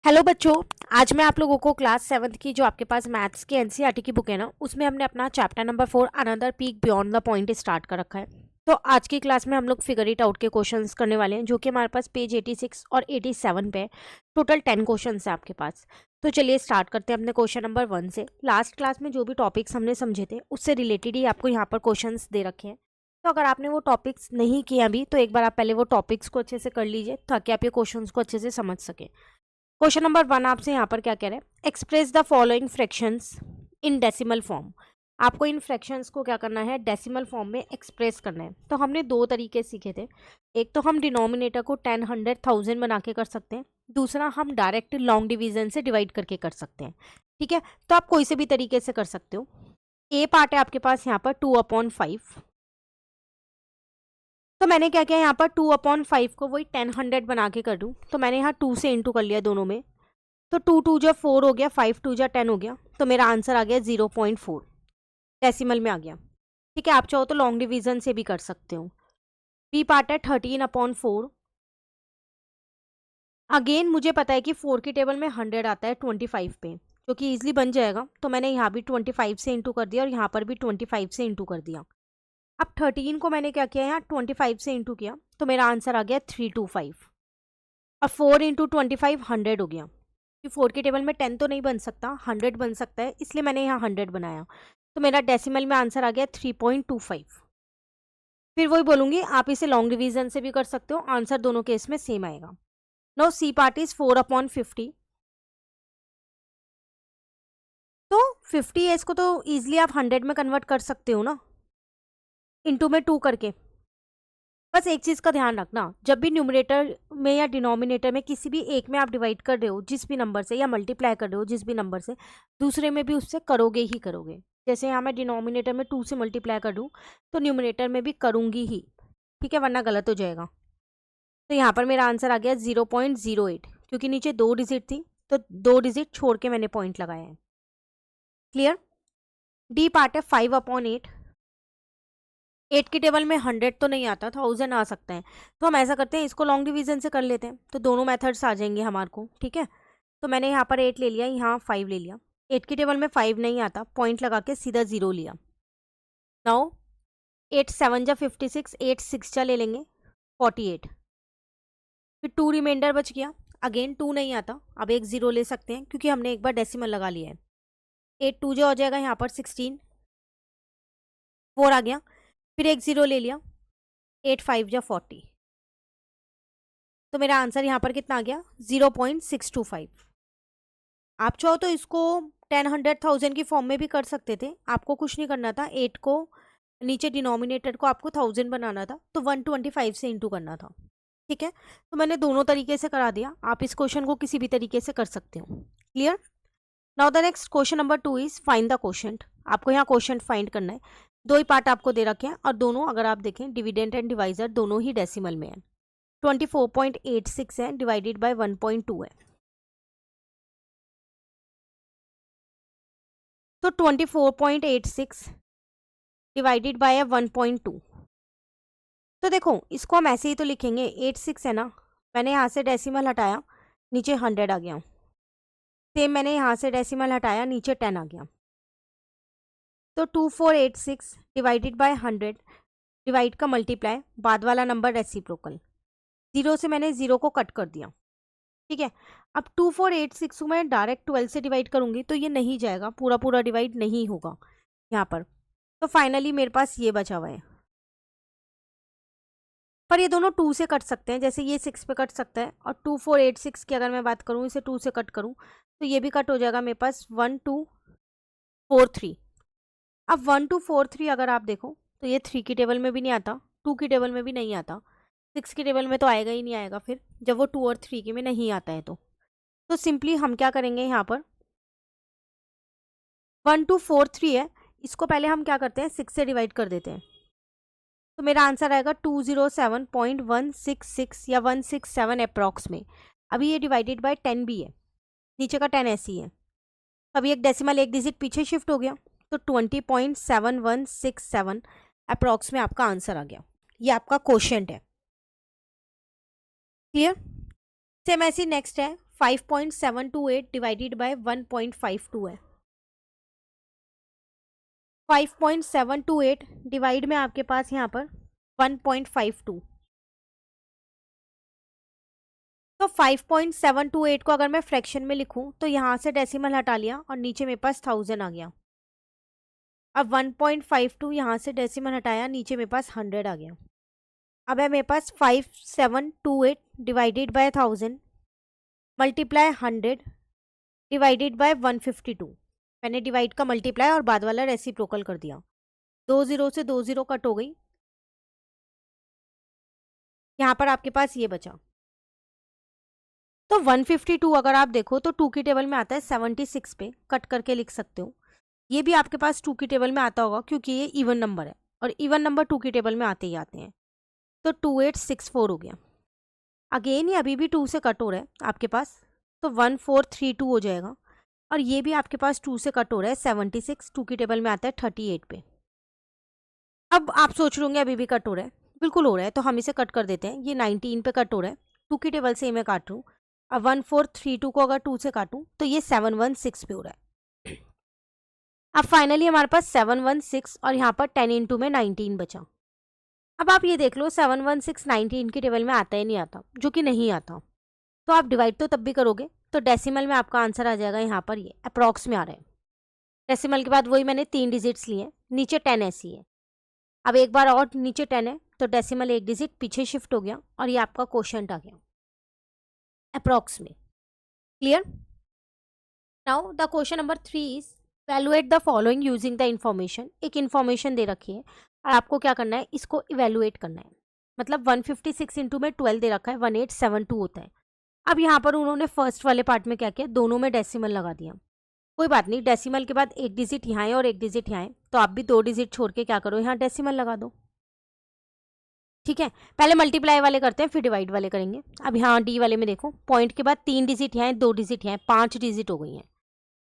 Hello बच्चों। आज मैं आप लोगों को क्लास 7th की जो आपके पास मैथ्स की एनसीईआरटी की बुक है ना, उसमें हमने अपना chapter number 4 another peak beyond the point start कर रखा है। तो आज की क्लास में हम लोग फिगर इट आउट के क्वेश्चंस करने वाले हैं, जो कि हमारे पास पेज 86 और 87 पे है। टोटल 10 क्वेश्चंस है आपके पास। तो चलिए स्टार्ट करते हैं अपने क्वेश्चन नंबर 1 से। लास्ट क्लास में जो भी टॉपिक्स हमने समझे थे उससे रिलेटेड ही आपको यहाँ पर क्वेश्चन दे रखे हैं। तो अगर आपने वो टॉपिक्स नहीं किए अभी, तो एक बार आप पहले वो टॉपिक्स को अच्छे से कर लीजिए ताकि आप ये क्वेश्चंस को अच्छे से समझ सकें। क्वेश्चन नंबर 1 आपसे यहाँ पर क्या कह रहे हैं, express the following fractions in decimal form. आपको इन फ्रैक्शंस को क्या करना है, डेसिमल फॉर्म में एक्सप्रेस करना है। तो हमने दो तरीके सीखे थे। एक तो हम डिनोमिनेटर को 10, 100, 1000 बना के कर सकते हैं। दूसरा हम डायरेक्ट लॉन्ग डिवीजन से डिवाइड करके कर सकते हैं। ठीक है, तो आप कोई से भी तरीके से कर सकते हो। ए पार्ट है आपके पास यहाँ पर 2/5। तो मैंने क्या किया, यहाँ पर 2/5 को वही 10, 100 बना के कर दूँ। तो मैंने यहाँ 2 से इंटू कर लिया दोनों में। तो 2 2 जा 4 हो गया, 5 2 जा 10 हो गया। तो मेरा आंसर आ गया 0.4, डेसिमल में आ गया। ठीक है, आप चाहो तो लॉन्ग डिवीजन से भी कर सकते हो। बी पार्ट है 13/4। अगेन मुझे पता है कि 4 की टेबल में 100 आता है 25 पे, जो कि ईजिली बन जाएगा। तो मैंने यहाँ भी 25 से इंटू कर दिया और यहाँ पर भी 25 से इंटू कर दिया। अब 13 को मैंने क्या किया, यहाँ 25 से इंटू किया। तो मेरा आंसर आ गया 325। अब 4 इंटू 25 100 हो गया। कि 4 की टेबल में 10 तो नहीं बन सकता, 100 बन सकता है, इसलिए मैंने यहाँ 100 बनाया। तो मेरा डेसिमल में आंसर आ गया 3.25। फिर वही बोलूँगी, आप इसे लॉन्ग डिवीजन से भी कर सकते हो, आंसर दोनों केस में सेम आएगा। No C part is 4/50। तो 50 है, इसको तो ईजिली आप 100 में कन्वर्ट कर सकते हो ना, इंटू में 2 करके। बस एक चीज़ का ध्यान रखना, जब भी न्यूमरेटर में या डिनोमिनेटर में किसी भी एक में आप डिवाइड कर रहे हो जिस भी नंबर से, या मल्टीप्लाई कर रहे हो जिस भी नंबर से, दूसरे में भी उससे करोगे ही करोगे। जैसे यहाँ मैं डिनोमिनेटर में 2 से मल्टीप्लाई कर दूँ तो न्यूमरेटर में भी करूँगी ही। ठीक है, वरना गलत हो जाएगा। तो यहाँ पर मेरा आंसर आ गया 0.08, क्योंकि नीचे 2 डिजिट थी तो 2 डिजिट छोड़ के मैंने पॉइंट लगाया है। क्लियर। डी पार्ट है 5/8। 8 की टेबल में 100 तो नहीं आता, 1000 आ सकता है। तो हम ऐसा करते हैं, इसको लॉन्ग डिवीजन से कर लेते हैं, तो दोनों मेथड्स आ जाएंगे हमारे को। ठीक है, तो मैंने यहाँ पर 8 ले लिया, यहाँ 5 ले लिया। 8 की टेबल में 5 नहीं आता, पॉइंट लगा के सीधा 0 लिया। नाउ 8 7 जा 56, 8 6 जा ले लेंगे 48। फिर 2 रिमाइंडर बच गया। अगेन 2 नहीं आता, अब एक 0 ले सकते हैं क्योंकि हमने एक बार डेसिमल लगा लिया है। 8 2 जा हो जाएगा यहाँ पर 16, 4 आ गया। फिर एक 0 ले लिया, 8 5 जा 40। तो मेरा आंसर यहाँ पर कितना आ गया, 0.625। आप चाहो तो इसको 10 100 1000 की फॉर्म में भी कर सकते थे, आपको कुछ नहीं करना था। 8 को नीचे डिनोमिनेटर को आपको 1000 बनाना था, तो 125 से इंटू करना था। ठीक है, तो मैंने दोनों तरीके से करा दिया, आप इस क्वेश्चन को किसी भी तरीके से कर सकते हो। Clear. Now the next question number 2 is find the quotient. आपको यहाँ क्वोशंट फाइंड करना है। दो ही पार्ट आपको दे रखे हैं और दोनों अगर आप देखें, डिविडेंड एंड डिवाइजर दोनों ही डेसिमल में है। 24.86 है, डिवाइडेड बाय 1.2 है। तो 24.86 डिवाइडेड बाय 1.2। तो देखो, इसको हम ऐसे ही तो लिखेंगे, 86 है ना, मैंने यहाँ से डेसिमल हटाया, नीचे 100 आ गया। सेम मैंने यहाँ से डेसिमल हटाया, नीचे 10 आ गया। तो 2486 डिवाइडेड बाय 100, डिवाइड का मल्टीप्लाई, बाद वाला नंबर रेसिप्रोकल। 0 से मैंने 0 को कट कर दिया। ठीक है, अब 2486 को मैं डायरेक्ट 12 से डिवाइड करूंगी तो ये नहीं जाएगा, पूरा पूरा डिवाइड नहीं होगा यहाँ पर। तो फाइनली मेरे पास ये बचा हुआ है। पर ये दोनों 2 से कट सकते हैं, जैसे ये 6 पे कट सकता है, और 2486 की अगर मैं बात करूँ, इसे 2 से कट करूँ तो ये भी कट हो जाएगा मेरे पास 1243। अब 1243 अगर आप देखो तो ये 3 की टेबल में भी नहीं आता, 2 की टेबल में भी नहीं आता, 6 की टेबल में तो आएगा ही नहीं आएगा फिर, जब वो 2 और 3 की में नहीं आता है। तो सिंपली हम क्या करेंगे, यहाँ पर 1243 है, इसको पहले हम क्या करते हैं, 6 से डिवाइड कर देते हैं। तो मेरा आंसर आएगा 207.166 या 167 अप्रॉक्स में। अभी ये डिवाइडेड बाय 10 भी है, नीचे का 10 ऐसी है। अभी एक डेसिमल एक डिजिट पीछे शिफ्ट हो गया, तो 20.7167 अप्रॉक्स में आपका आंसर आ गया। ये आपका क्वोशंट है। क्लियर। सेम ऐसी नेक्स्ट है 5.728 डिवाइडेड बाय 1.52 है। 5.728 डिवाइड में आपके पास यहाँ पर 1.52, तो 5.728 को अगर मैं फ्रैक्शन में लिखूं तो यहाँ से डेसिमल हटा लिया और नीचे मेरे पास 1000 आ गया। अब 1.52 यहाँ से डेसिमल हटाया, नीचे मेरे पास 100 आ गया। अब है मेरे पास 5728 divided by 1000 multiply 100 divided by 152। मैंने डिवाइड का मल्टीप्लाई और बाद वाला रेसिप्रोकल कर दिया। 2 0 से 2 0 कट हो गई, यहाँ पर आपके पास ये बचा। तो 152 अगर आप देखो तो 2 की टेबल में आता है 76 पे, कट करके लिख सकते हो। ये भी आपके पास 2 की टेबल में आता होगा क्योंकि ये इवन नंबर है और इवन नंबर 2 की टेबल में आते ही आते हैं। तो 2864 हो गया। अगेन ये अभी भी 2 से कट हो रहा है आपके पास, तो 1432 हो जाएगा। और ये भी आपके पास 2 से कट हो रहा है 76, 2 की टेबल में आता है 38 पे। अब आप सोच रहे होंगे अभी भी कट हो रहा है, बिल्कुल हो रहा है, तो हम इसे कट कर देते हैं। ये 19 पे कट हो रहा है, 2 की टेबल से ही मैं काट रहा हूँ। अब 1432 को अगर 2 से काटूँ तो ये 716 पे हो रहा है। अब फाइनली हमारे पास 716 और यहाँ पर 10 इंटू में 19 बचा। अब आप ये देख लो 716 19 की टेबल में आता ही नहीं आता, जो कि नहीं आता, तो आप डिवाइड तो तब भी करोगे तो डेसिमल में आपका आंसर आ जाएगा। यहाँ पर ये अप्रॉक्स में आ रहा है। डेसिमल के बाद वही मैंने 3 डिजिट्स लिए, नीचे 10 ऐसी है। अब एक बार और नीचे 10 है तो डेसिमल एक डिजिट पीछे शिफ्ट हो गया और ये आपका क्वोशंट आ गया अप्रॉक्स में। Clear? Now the question number 3 is evaluate the following using the information. एक इन्फॉर्मेशन दे रखी है और आपको क्या करना है, इसको इवैल्यूएट करना है। मतलब 156 इंटू में 12 दे रखा है, 1872 होता है। अब यहाँ पर उन्होंने फर्स्ट वाले पार्ट में क्या किया, दोनों में डेसिमल लगा दिया। कोई बात नहीं, डेसिमल के बाद एक डिजिट यहाँ है और एक डिजिट यहाँ है, तो आप भी 2 डिजिट छोड़ के क्या करो, यहाँ डेसिमल लगा दो। ठीक है, पहले मल्टीप्लाई वाले करते हैं फिर डिवाइड वाले करेंगे। अब यहाँ डी वाले में देखो, पॉइंट के बाद 3 डिजिट यहाँ है, 2 डिजिट यहाँ है, 5 डिजिट हो गई हैं।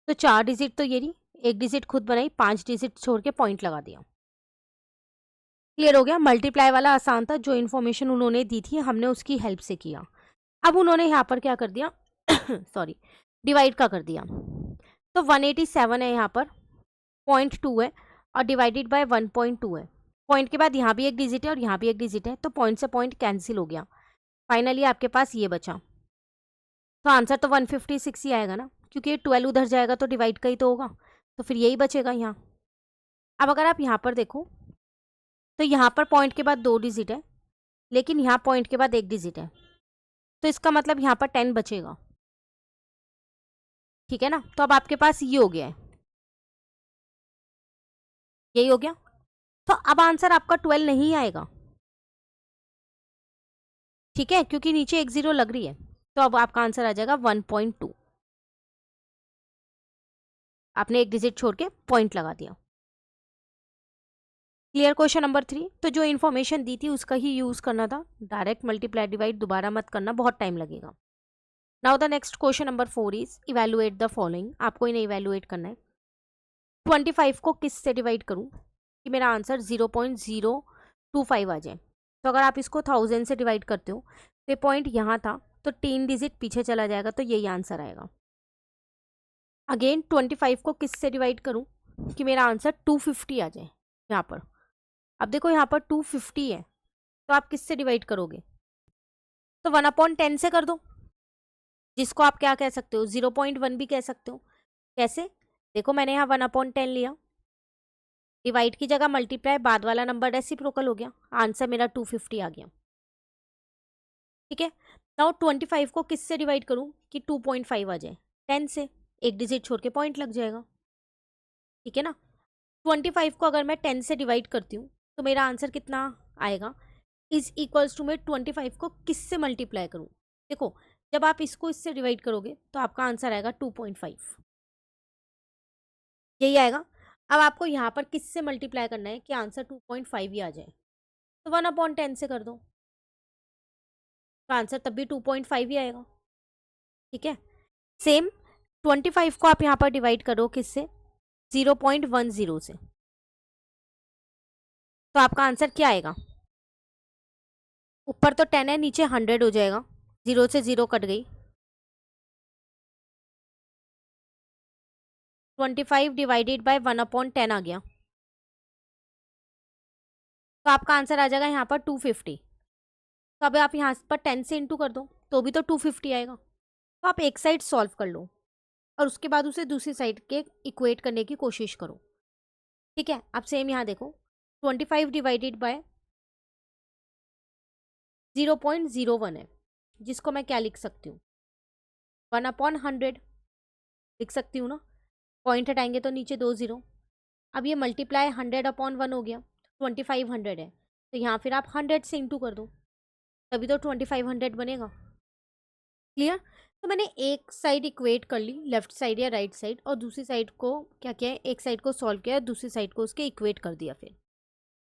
तो 4 डिजिट तो ये रही, एक डिजिट खुद बनाई, 5 डिजिट छोड़ के पॉइंट लगा दिया। क्लियर हो गया? मल्टीप्लाई वाला आसान था, जो इन्फॉर्मेशन उन्होंने दी थी हमने उसकी हेल्प से किया। अब उन्होंने यहाँ पर क्या कर दिया सॉरी, डिवाइड का कर दिया। तो 187 है यहाँ पर, 0.2 है और डिवाइडेड बाय 1.2 है। पॉइंट के बाद यहाँ भी एक डिजिट है और यहाँ भी एक डिजिट है, तो पॉइंट से पॉइंट कैंसिल हो गया। फाइनली आपके पास ये बचा। तो आंसर तो 156 ही आएगा ना, क्योंकि 12 उधर जाएगा तो डिवाइड का ही तो होगा, तो फिर यही बचेगा यहाँ। अब अगर आप यहाँ पर देखो तो यहाँ पर पॉइंट के बाद 2 डिजिट है, लेकिन यहाँ पॉइंट के बाद एक डिजिट है, तो इसका मतलब यहाँ पर 10 बचेगा। ठीक है ना? तो अब आपके पास ये हो गया है, यही हो गया। तो अब आंसर आपका 12 नहीं आएगा, ठीक है, क्योंकि नीचे एक 0 लग रही है। तो अब आपका आंसर आ जाएगा 1.2। आपने एक डिजिट छोड़ के पॉइंट लगा दिया। क्लियर? क्वेश्चन नंबर 3, तो जो इन्फॉर्मेशन दी थी उसका ही यूज करना था, डायरेक्ट मल्टीप्लाई डिवाइड दोबारा मत करना, बहुत टाइम लगेगा। Now the next question number 4 is evaluate the following. आपको इन्हें इवैल्यूएट करना है। 25 को किस से डिवाइड करूं कि मेरा आंसर 0.025 आ जाए। तो अगर आप इसको 1000 से डिवाइड करते हो तो पॉइंट यहाँ था, तो 3 डिजिट पीछे चला जाएगा, तो यही आंसर आएगा। अगेन 25 को किस से डिवाइड करूं कि मेरा आंसर 250 आ जाए यहाँ पर। अब देखो यहाँ पर 250 है, तो आप किस से डिवाइड करोगे? तो 1/10 से कर दो, जिसको आप क्या कह सकते हो, 0.1 भी कह सकते हो। कैसे? देखो मैंने यहाँ 1/10 लिया, डिवाइड की जगह मल्टीप्लाई, बाद वाला नंबर रेसिप्रोकल हो गया, आंसर मेरा 250 आ गया। ठीक है, नाउ 25 को किस से डिवाइड करूँ कि 2.5 आ जाए? 10 से, एक डिजिट छोड़ के पॉइंट लग जाएगा। ठीक है ना? 25 को अगर मैं 10 से डिवाइड करती हूँ तो मेरा आंसर कितना आएगा, इज इक्वल्स टू, मैं 25 को किस से मल्टीप्लाई करूँ? देखो जब आप इसको इससे डिवाइड करोगे तो आपका आंसर आएगा 2.5, यही आएगा। अब आपको यहाँ पर किस से मल्टीप्लाई करना है कि आंसर 2.5 ही आ जाए, तो 1/10 से कर दो, तो आंसर तब भी 2.5 ही आएगा। ठीक है, सेम 25 को आप यहाँ पर डिवाइड करो किससे, 0.10 से, तो आपका आंसर क्या आएगा? ऊपर तो 10 है, नीचे 100 हो जाएगा, 0 से 0 कट गई, 25 डिवाइडेड बाय 1/10 आ गया, तो आपका आंसर आ जाएगा यहाँ पर 250। तो अब आप यहाँ पर 10 से इंटू कर दो तो भी तो 250 आएगा। तो आप एक साइड सॉल्व कर लो और उसके बाद उसे दूसरी साइड के इक्वेट करने की कोशिश करो, ठीक है। अब सेम यहाँ देखो, 25 डिवाइडेड बाय 0.01 है, जिसको मैं क्या लिख सकती हूँ, 1/100 लिख सकती हूँ ना। पॉइंट हटाएंगे तो नीचे 2 0। अब ये मल्टीप्लाई 100/1 हो गया, 2500 है, तो यहाँ फिर आप 100 से इंटू कर दो, तभी तो 2500 बनेगा। क्लियर। तो मैंने एक साइड इक्वेट कर ली, लेफ्ट साइड या राइट साइड, और दूसरी साइड को क्या किया है, एक साइड को सॉल्व किया, दूसरी साइड को उसके इक्वेट कर दिया फिर,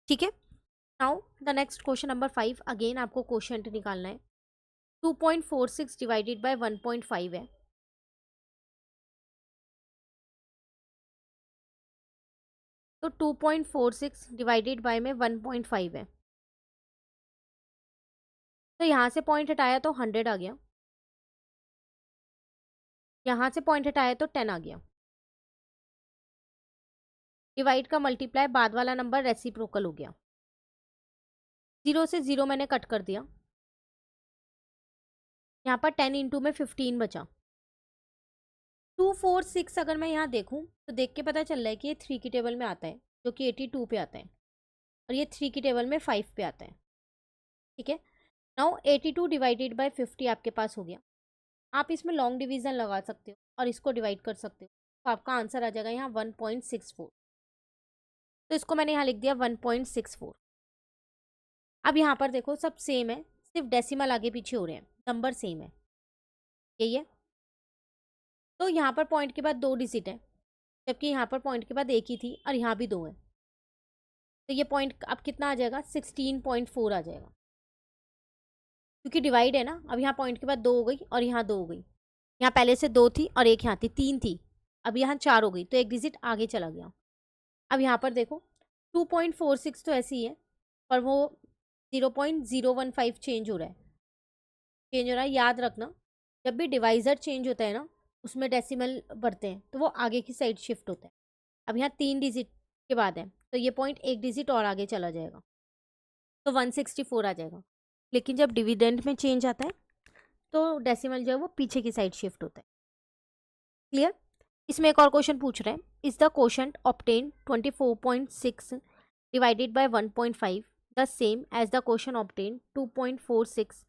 ठीक है। Now the next question number 5, again आपको क्वोशंट निकालना है। 2.46 डिवाइडेड बाय 1.5 है, तो 2.46 डिवाइडेड बाय में 1.5 है, तो यहाँ से पॉइंट हटाया तो 100 आ गया, यहाँ से पॉइंट हटाया तो 10 आ गया। डिवाइड का मल्टीप्लाई बाद वाला नंबर रेसिप्रोकल हो गया, 0 से 0 मैंने कट कर दिया, यहाँ पर 10 इंटू में 15 बचा। 246 अगर मैं यहाँ देखूँ तो देख के पता चल रहा है कि ये 3 की टेबल में आता है, जो कि 82 पे आता है, और ये 3 की टेबल में 5 पे आता है, ठीक है। नाउ 82 डिवाइडेड बाय 50 आपके पास हो गया। आप इसमें लॉन्ग डिवीजन लगा सकते हो और इसको डिवाइड कर सकते हो, तो आपका आंसर आ जाएगा यहाँ 1.64। तो इसको मैंने यहाँ लिख दिया 1.64। अब यहाँ पर देखो सब सेम है, सिर्फ डेसिमल आगे पीछे हो रहे हैं, नंबर सेम है, यही है। तो यहाँ पर पॉइंट के बाद 2 डिजिट है, जबकि यहाँ पर पॉइंट के बाद एक ही थी और यहाँ भी 2 है, तो ये पॉइंट अब कितना आ जाएगा, 16.4 आ जाएगा, क्योंकि डिवाइड है ना। अब यहाँ पॉइंट के बाद 2 हो गई और यहाँ 2 हो गई, यहाँ पहले से 2 थी और एक यहाँ थी, 3 थी, अब यहाँ 4 हो गई, तो एक डिजिट आगे चला गया। अब यहाँ पर देखो 2.46 तो ऐसी ही है, पर वो 0.015 चेंज हो रहा है, याद रखना जब भी डिवाइज़र चेंज होता है ना, उसमें डेसिमल बढ़ते हैं तो वो आगे की साइड शिफ्ट होता है। अब यहाँ 3 डिजिट के बाद है, तो ये पॉइंट एक डिजिट और आगे चला जाएगा, तो 164 आ जाएगा। लेकिन जब डिविडेंड में चेंज आता है तो डेसिमल जो है वो पीछे की साइड शिफ्ट होता है। क्लियर। इसमें एक और क्वेश्चन पूछ रहे हैं, is the quotient obtain 24.6 divided by 1.5 the same as the quotient obtain 2.46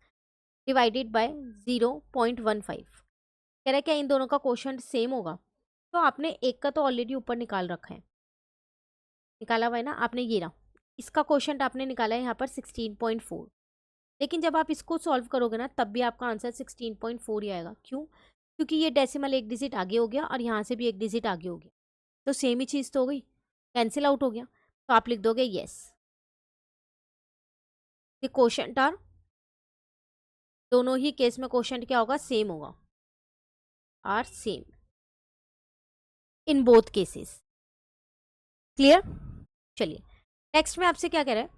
divided by 0.15। कह रहा है क्या इन दोनों का क्वोशंट सेम होगा। तो आपने एक का तो ऑलरेडी ऊपर निकाल रखा है, निकाला हुआ है ना आपने, ये रहा, इसका क्वोशंट आपने निकाला है यहाँ पर 16.4। लेकिन जब आप इसको सॉल्व करोगे ना तब भी आपका आंसर 16.4 ही आएगा। क्यों? क्योंकि ये डेसिमल एक डिजिट आगे हो गया और यहाँ से भी एक डिजिट आगे हो गया, तो सेम ही चीज़ तो हो गई, कैंसिल आउट हो गया, तो आप लिख दोगे येस, द क्वोशंट आर, दोनों ही केस में क्वोशंट क्या होगा, सेम होगा, are same in both cases. Clear. चलिए नेक्स्ट में आपसे क्या कह रहा है,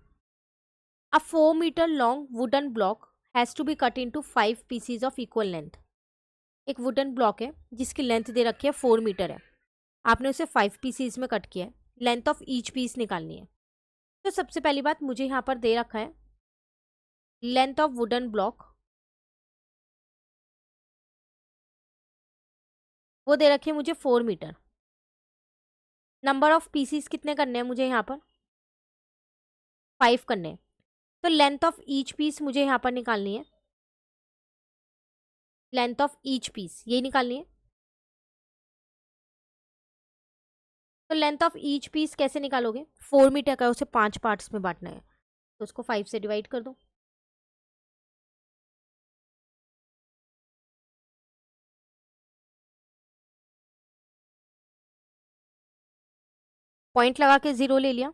a 4 metre long wooden block has to be cut into 5 pieces of equal length. एक वुडन ब्लॉक है जिसकी लेंथ दे रखी है 4 मीटर है, आपने उसे 5 पीसीज में कट किया है, लेंथ ऑफ ईच पीस निकालनी है। तो सबसे पहली बात मुझे यहाँ पर दे रखा है लेंथ ऑफ वुडन ब्लॉक, वो दे रखी है मुझे 4 मीटर। नंबर ऑफ पीसीस कितने करने हैं मुझे यहाँ पर, 5 करने हैं। तो लेंथ ऑफ ईच पीस मुझे यहाँ पर निकालनी है, लेंथ ऑफ ईच पीस यही निकालनी है। तो लेंथ ऑफ ईच पीस कैसे निकालोगे, 4 मीटर का उसे 5 पार्ट्स में बांटना है, तो उसको 5 से डिवाइड कर दो। पॉइंट लगा के 0 ले लिया,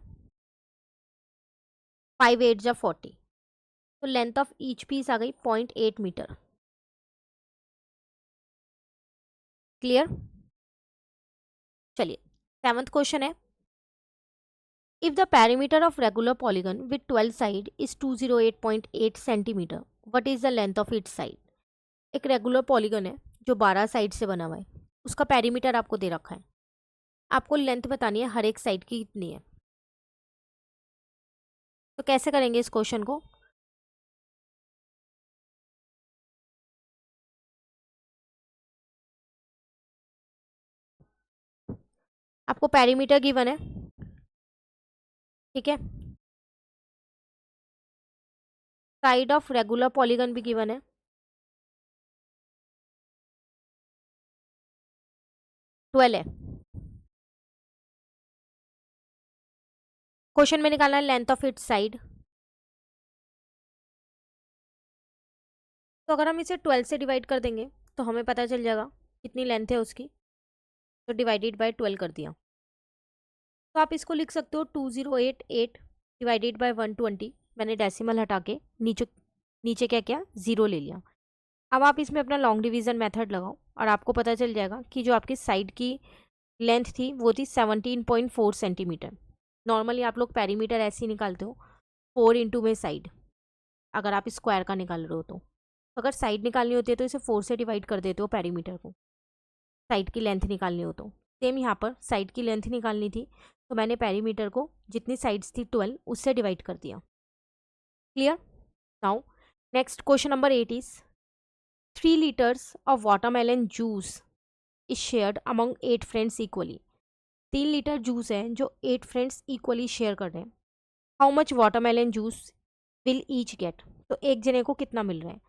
5 8 जा 40, तो लेंथ ऑफ ईच पीस आ गई 0.8 मीटर। क्लियर। चलिए 7th क्वेश्चन है, if the perimeter of regular polygon with 12 side is 208.8 centimetre, what is the length of each side. एक रेगुलर पॉलीगन है जो 12 साइड से बना हुआ है, उसका पेरीमीटर आपको दे रखा है, आपको लेंथ बतानी है हर एक साइड की कितनी है। तो कैसे करेंगे इस क्वेश्चन को? आपको पेरीमीटर गिवन है, ठीक है। साइड ऑफ रेगुलर पॉलीगन भी गिवन है। ट्वेल्व है। क्वेश्चन में निकालना है लेंथ ऑफ इट्स साइड। तो अगर हम इसे 12 से डिवाइड कर देंगे तो हमें पता चल जाएगा कितनी लेंथ है उसकी। तो डिवाइडेड बाय 12 कर दिया। तो आप इसको लिख सकते हो 2088 डिवाइडेड बाय 120। मैंने डेसिमल हटा के नीचे नीचे क्या किया, ज़ीरो ले लिया। अब आप इसमें अपना लॉन्ग डिवीज़न मेथड लगाओ और आपको पता चल जाएगा कि जो आपकी साइड की लेंथ थी वो थी 17.4 सेंटीमीटर। नॉर्मली आप लोग पेरीमीटर ऐसे ही निकालते हो, 4 इंटू में साइड, अगर आप स्क्वायर का निकाल रहे हो तो अगर साइड निकालनी होती है तो इसे 4 से डिवाइड कर देते हो पेरीमीटर को, साइड की लेंथ निकालनी हो तो। सेम यहाँ पर साइड की लेंथ निकालनी थी तो मैंने पेरीमीटर को जितनी साइड्स थी 12 उससे डिवाइड कर दिया। Clear? Now next question number 8 is 3 liters of watermelon juice is shared among 8 friends equally। 3 litre juice है जो 8 फ्रेंड्स इक्वली शेयर कर रहे हैं। How much watermelon juice will each get. तो एक जने को कितना मिल रहा है?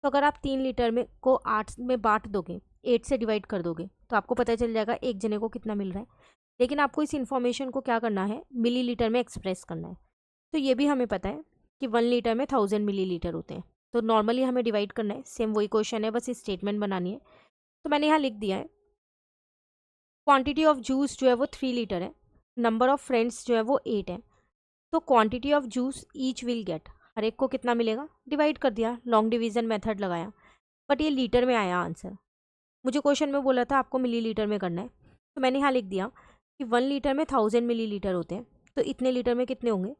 तो अगर आप 3 लीटर में को 8 में बांट दोगे, 8 से डिवाइड कर दोगे तो आपको पता चल जाएगा एक जने को कितना मिल रहा है। लेकिन आपको इस इन्फॉर्मेशन को क्या करना है, मिली लीटर में एक्सप्रेस करना है। तो ये भी हमें पता है कि 1 लीटर में 1000 मिली लीटर होते हैं। तो नॉर्मली हमें डिवाइड करना है, सेम वही क्वेश्चन है, बस स्टेटमेंट बनानी है। तो मैंने यहाँ लिख दिया है क्वांटिटी ऑफ जूस जो है वो 3 लीटर है, नंबर ऑफ फ्रेंड्स जो है वो 8 है। तो quantity of juice each will get, हर एक को कितना मिलेगा, डिवाइड कर दिया, लॉन्ग डिवीजन मेथड लगाया, बट ये लीटर में आया आंसर। मुझे क्वेश्चन में बोला था आपको मिली लीटर में करना है, तो मैंने यहाँ लिख दिया कि 1 लीटर में 1000 मिली लीटर होते हैं। तो इतने लीटर में कितने होंगे,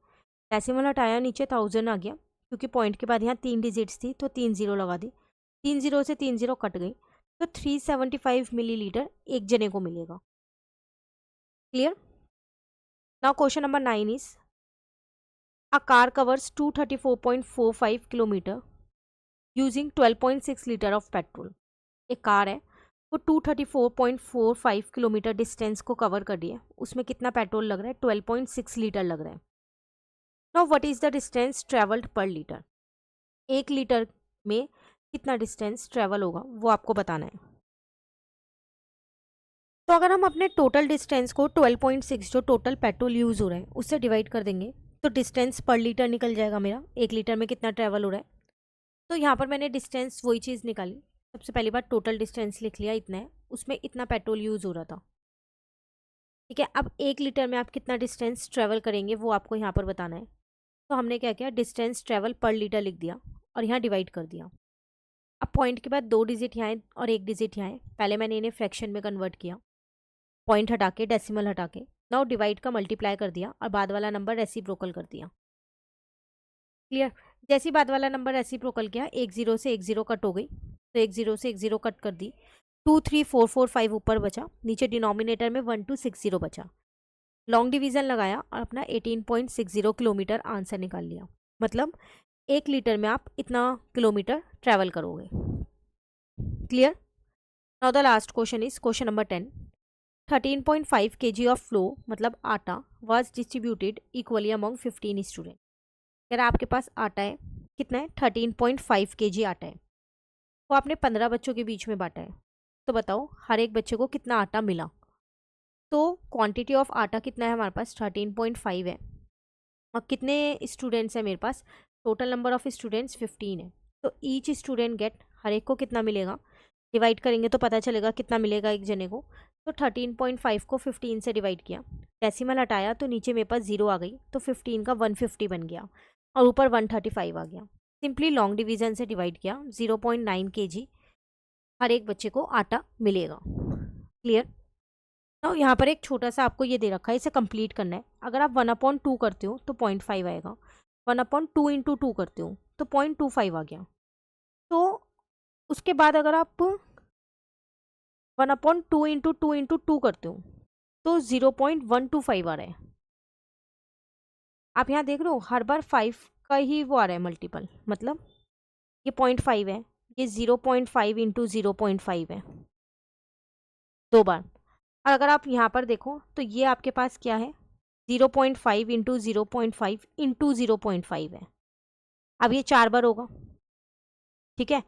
डेसिमल हटाया, नीचे 1000 आ गया, क्योंकि पॉइंट के बाद यहाँ 3 डिजिट्स थी तो 3 जीरो लगा दी, 3 जीरो से 3 जीरो कट गई, तो 375 मिली लीटर एक जने को मिलेगा। Clear? Now question number 9 is a car covers 234.45 kilometre using 12.6 litre of petrol. एक कार है वो 234.45 किलोमीटर डिस्टेंस को कवर कर रही है, उसमें कितना पेट्रोल लग रहा है, 12.6 लीटर लग रहा है। Now what is the distance travelled पर लीटर। एक लीटर में कितना डिस्टेंस ट्रेवल होगा वो आपको बताना है। तो अगर हम अपने टोटल डिस्टेंस को 12.6 जो टोटल पेट्रोल यूज़ हो रहा है उससे डिवाइड कर देंगे तो डिस्टेंस पर लीटर निकल जाएगा मेरा, एक लीटर में कितना ट्रैवल हो रहा है। तो यहाँ पर मैंने डिस्टेंस वही चीज़ निकाली, सबसे पहली बार टोटल डिस्टेंस लिख लिया, इतना है, उसमें इतना पेट्रोल यूज़ हो रहा था। ठीक है, अब एक लीटर में आप कितना डिस्टेंस ट्रैवल करेंगे वो आपको यहाँ पर बताना है। तो हमने क्या किया, डिस्टेंस ट्रैवल पर लीटर लिख दिया और यहाँ डिवाइड कर दिया। अब पॉइंट के बाद 2 डिजिट यहाँ है और 1 डिजिट यहाँ है, पहले मैंने इन्हें फ्रैक्शन में कन्वर्ट किया, पॉइंट हटा के, डेसिमल हटा के, नाउ डिवाइड का मल्टीप्लाई कर दिया और बाद वाला नंबर रेसिप्रोकल कर दिया। क्लियर? जैसे ही बाद वाला नंबर रेसिप्रोकल किया, एक जीरो से एक जीरो कट हो गई, तो एक जीरो से एक जीरो कट कर दी, 23445 ऊपर बचा, नीचे डिनोमिनेटर में 1260 बचा। लॉन्ग डिवीजन लगाया और अपना 18.60 किलोमीटर आंसर निकाल लिया। मतलब एक लीटर में आप इतना किलोमीटर ट्रैवल करोगे। Clear? Now the last question is question number 10। 13.5 kg of flow मतलब आटा was distributed equally among 15 student. अगर आपके पास आटा है, कितना है, 13.5 kg आटा है, वो आपने 15 बच्चों के बीच में बांटा है। तो बताओ हर एक बच्चे को कितना आटा मिला। तो क्वांटिटी ऑफ आटा कितना है हमारे पास, 13.5 है, और कितने स्टूडेंट्स हैं मेरे पास, टोटल नंबर ऑफ स्टूडेंट्स 15 है। तो ईच स्टूडेंट गेट, हर एक को कितना मिलेगा, डिवाइड करेंगे तो पता चलेगा कितना मिलेगा एक जने को। तो 13.5 को 15 से डिवाइड किया, डेसिमल हटाया तो नीचे मेरे पास 0 आ गई, तो 15 का 150 बन गया और ऊपर 135 आ गया। सिंपली लॉन्ग डिवीजन से डिवाइड किया, 0.9 kg हर एक बच्चे को आटा मिलेगा। क्लियर? तो यहाँ पर एक छोटा सा आपको ये दे रखा है, इसे कंप्लीट करना है। अगर आप 1/2 करते हो तो 0.5 आएगा, 1/2 इंटू 2 करते हो तो 0.25 आ गया। तो उसके बाद अगर आप 1/2 इंटू 2 करते हो तो 0.125 आ रहा है। आप यहाँ देख रहे हो हर बार 5 का ही वो आ रहा है मल्टीपल, मतलब ये 0.5 है, ये 0.5 इंटू 0.5 है, 2 बार। और अगर आप यहाँ पर देखो तो ये आपके पास क्या है, 0.5 इंटू 0.5 इंटू 0.5 है। अब ये 4 बार होगा, ठीक है।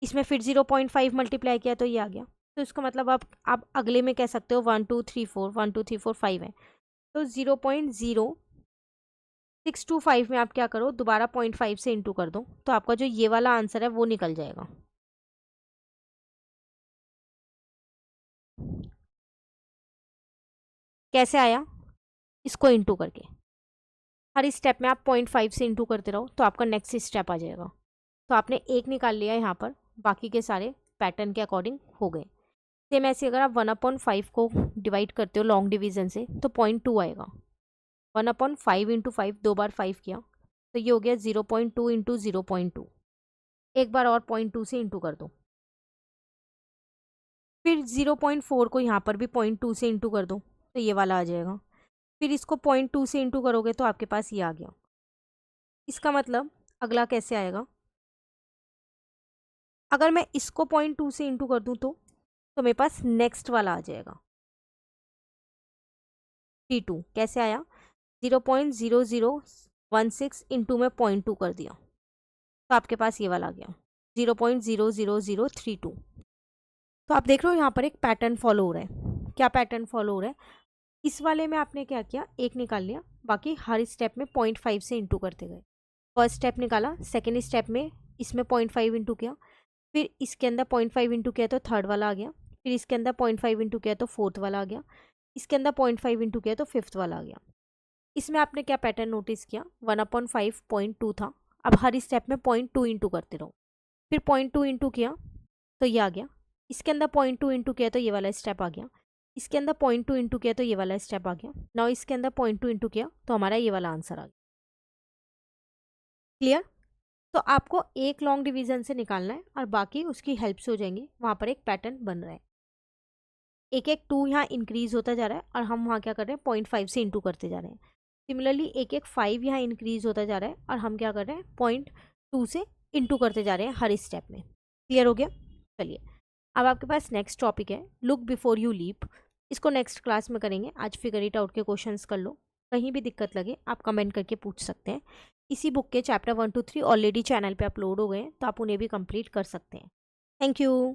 इसमें फिर 0.5 मल्टीप्लाई किया तो ये आ गया। तो इसका मतलब आप अगले में कह सकते हो 1 2 3 4, 1 2 3 4 5 है। तो 0.0625 में आप क्या करो, दोबारा 0.5 से इंटू कर दो, तो आपका जो ये वाला आंसर है वो निकल जाएगा। कैसे आया, इसको इंटू करके। हर स्टेप में आप 0.5 से इंटू करते रहो तो आपका नेक्स्ट स्टेप आ जाएगा। तो आपने एक निकाल लिया यहाँ पर, बाकी के सारे पैटर्न के अकॉर्डिंग हो गए। सेम ऐसे अगर आप 1/5 को डिवाइड करते हो लॉन्ग डिवीजन से तो 0.2 आएगा। 1/5 इंटू 5, 2 बार 5 किया तो ये हो गया 0.2 इंटू 0.2। एक बार और 0.2 से इंटू कर दो, फिर 0.4 को यहाँ पर भी 0.2 से इंटू कर दो तो ये वाला आ जाएगा। फिर इसको 0.2 से इंटू करोगे तो आपके पास ये आ गया। इसका मतलब अगला कैसे आएगा, अगर मैं इसको 0.2 से इंटू कर दूँ तो मेरे पास नेक्स्ट वाला आ जाएगा 3.2। कैसे आया, 0.0016 इंटू में 0.2 कर दिया तो आपके पास ये वाला आ गया 0.00032। तो आप देख रहे हो यहाँ पर एक पैटर्न फॉलो हो रहा है। क्या पैटर्न फॉलो हो रहा है, इस वाले में आपने क्या किया, एक निकाल लिया, बाकी हर स्टेप में 0.5 से इंटू करते गए। फर्स्ट स्टेप निकाला, सेकेंड स्टेप में इसमें 0.5 इंटू किया, फिर इसके अंदर 0.5 इंटू किया तो थर्ड वाला आ गया, फिर इसके अंदर 0.5 इंटू किया तो फोर्थ वाला आ गया, इसके अंदर 0.5 इंटू किया तो फिफ्थ वाला आ गया। इसमें आपने क्या पैटर्न नोटिस किया, 1/5 0.2 था, अब हर स्टेप में 0.2 इंटू करते रहो, फिर 0.2 इंटू किया तो ये आ गया, इसके अंदर 0.2 इंटू किया तो ये वाला स्टेप आ गया, इसके अंदर 0.2 इंटू किया तो ये वाला स्टेप आ गया, नाउ इसके अंदर 0.2 इंटू किया तो हमारा ये वाला आंसर आ गया। क्लियर। तो आपको एक लॉन्ग डिवीजन से निकालना है और बाकी उसकी हेल्प से हो जाएंगे। वहाँ पर एक पैटर्न बन रहा है, एक एक 2 यहाँ इंक्रीज होता जा रहा है और हम वहाँ क्या कर रहे हैं 0.5 से इंटू करते जा रहे हैं। सिमिलरली एक एक 5 यहाँ इंक्रीज होता जा रहा है और हम क्या कर रहे हैं 0.2 से इंटू करते जा रहे हैं हर स्टेप में। क्लियर हो गया। चलिए अब आपके पास नेक्स्ट टॉपिक है लुक बिफोर यू लीप। इसको नेक्स्ट क्लास में करेंगे, आज फिगर इट आउट के क्वेश्चंस कर लो। कहीं भी दिक्कत लगे आप कमेंट करके पूछ सकते हैं। इसी बुक के चैप्टर 1 2 3 ऑलरेडी चैनल पे अपलोड हो गए हैं तो आप उन्हें भी कंप्लीट कर सकते हैं। Thank you.